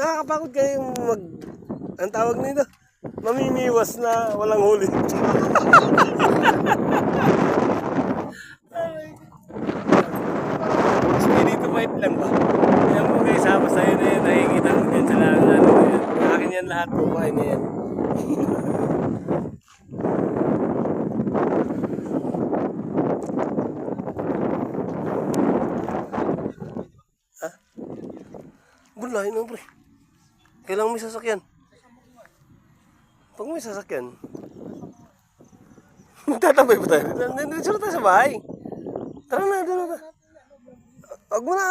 nakakapagod kayong ang tawag nito, mamimiwas na walang huli. Dito bite lang ba? Yan mo guys, sama sa'yo na yan, nakikita mo yan sa lang, ano yan. Akin yan lahat, kumain na yan. Ha? Bulay no, pre. Kailangan may sasakyan. Pag may sasakyan, magtatabay pa tayo. Nandito tayo sa bahay. Tara na, doon na. Wag mo na.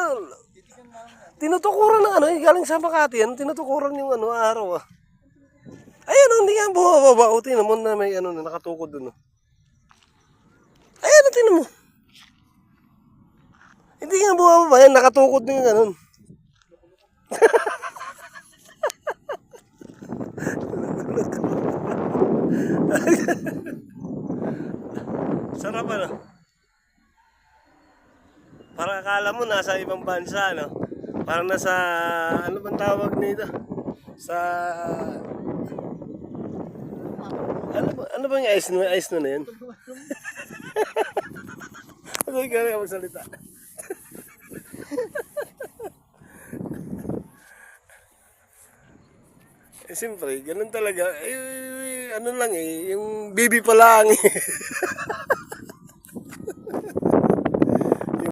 Tinutukuran ng ano, galing sa Makati yan. Tinutukuran yung ano, araw ah. Ayan, hindi nga bumababa. O, tinan mo na may ano, nakatukod doon. Ayan, tinan mo. Hindi nga bumababa yan, nakatukod na yung ganun. Sarap ano. Parang akala mo nasa ibang bansa, no? Parang nasa, ano bang tawag nito? Sa, ano bang ice no? Ice no na yan? Ano yung gano'n magsalita? Eh, siyempre, ganun talaga. Eh, ano lang eh, yung baby pa lang eh.